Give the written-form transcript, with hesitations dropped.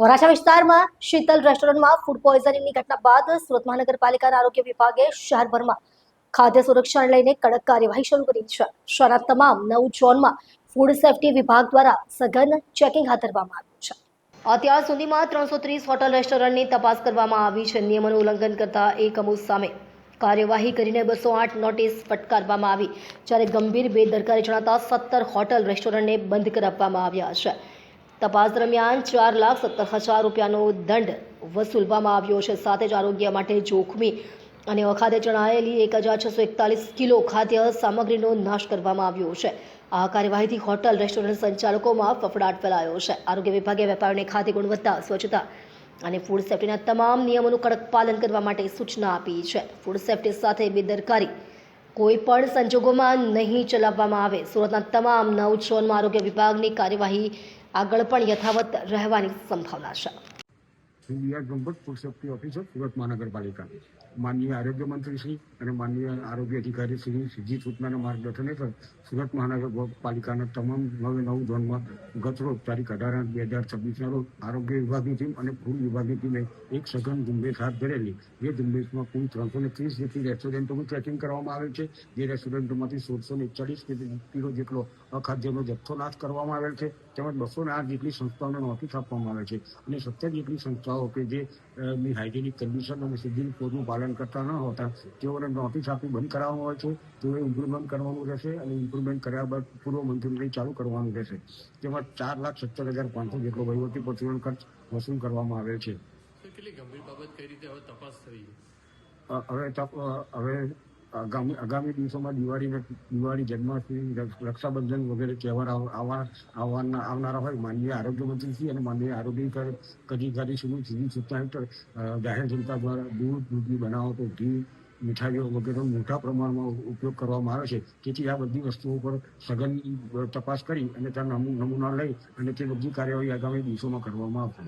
વરાછા વિસ્તારમાં શીતલ રેસ્ટોરન્ટમાં ફૂડ પોઈઝનિંગની ઘટના બાદ સુરત મહાનગરપાલિકાના આરોગ્ય વિભાગે શહેરભરમાં ખાદ્ય સુરક્ષાને લઈને કડક કાર્યવાહી શરૂ કરી છે. શહેરના તમામ 9 ઝોનમાં ફૂડ સેફ્ટી વિભાગ દ્વારા સઘન ચેકિંગ હાથ ધરવામાં આવ્યું છે. અત્યાર સુધીમાં 330 હોટલ રેસ્ટોરન્ટની તપાસ કરવામાં આવી છે. નિયમોનું ઉલ્લંઘન કરતા એકમો સામે કાર્યવાહી કરીને 208 નોટિસ ફટકારવામાં આવી, જ્યારે ગંભીર બેદરકારી જણાતા 17 હોટલ રેસ્ટોરન્ટને બંધ કરાવવામાં આવ્યા છે. તપાસ દરમિયાન 4,70,000 રૂપિયાનો દંડ વસૂલવામાં આવ્યો છે. સાથે જ આરોગ્ય માટે જોખમી અને અખાદ્ય જણાયેલી 1,641 કિલો ખાદ્ય સામગ્રીનો નાશ કરવામાં આવ્યો છે. આ કાર્યવાહીથી હોટલ રેસ્ટોરન્ટ સંચાલકોમાં ફફડાટ ફેલાયો છે. આરોગ્ય વિભાગે વેપારીઓને ખાદ્ય ગુણવત્તા, સ્વચ્છતા અને ફૂડ સેફ્ટીના તમામ નિયમોનું કડક પાલન કરવા માટે સૂચના આપી છે. ફૂડ સેફ્ટી સાથે બેદરકારી કોઈ પણ સંજોગોમાં નહીં ચલાવવામાં આવે. સુરતના તમામ 9 ઝોનમાં આરોગ્ય વિભાગની કાર્યવાહી આગળ પણ યથાવત રહેવાની સંભાવના છે. ફૂડ સેફ્ટી ઓફિસર સુરત મહાનગરપાલિકા માનનીય આરોગ્ય મંત્રી શ્રી અને માનનીય આરોગ્ય અધિકારી શ્રી સીધી સૂચનાના માર્ગદર્શન હેઠળ સુરત મહાનગરપાલિકાના તમામ 9 ઝોનમાં ગતરોજ તારીખ 18/2026ના રોજ આરોગ્ય વિભાગની ટીમ અને ફૂડ વિભાગની ટીમે એક સઘન ઝુંબેશ હાથ ધરેલી. જે ઝુંબેશમાં કુલ 330 જેટલી રેસ્ટોરન્ટોનું ચેકિંગ કરવામાં આવેલ છે. જે રેસ્ટોરન્ટોમાંથી 1641 કિલો જેટલો અખાદ્યનો જથ્થો નાશ કરવામાં આવેલ છે. તેમજ 208 જેટલી સંસ્થાઓને નોટિસ આપવામાં આવે છે અને 17 જેટલી સંસ્થાઓ કે જે હાઇજેનિક કન્ડિશન અને સિવિલ કોડનું પાલન કરતા ન હોતા તેઓને નોટિસ આપી બંધ કરાવવામાં આવે છે. તેઓએ ઇમ્પ્રુવમેન્ટ કરવાનું રહેશે અને ઇમ્પ્રુવમેન્ટ કર્યા બાદ પૂર્વ મંજૂરી ચાલુ કરવાનું રહેશે. તેમાં 4,70,500 જેટલો વહીવટી પ્રચલન ખર્ચ વસૂલ કરવામાં આવેલ છે. કેટલી ગંભીર બાબત કઈ રીતે હવે તપાસ થઈ? હવે આગામી દિવસોમાં દિવાળી, જન્માષ્ટમી, રક્ષાબંધન વગેરે તહેવાર આવનારા હોય માનનીય આરોગ્ય મંત્રીશ્રી અને માનનીય આરોગ્ય અધિકારી સીધી સૂચના હેઠળ જાહેર જનતા દ્વારા દૂધની બનાવટો, ઘી, મીઠાઈઓ વગેરેનો મોટા પ્રમાણમાં ઉપયોગ કરવામાં આવે છે. તેથી આ બધી વસ્તુઓ પર સઘન તપાસ કરી અને ત્યાં નમૂના લઈ અને તે બધી કાર્યવાહી આગામી દિવસોમાં કરવામાં આવશે.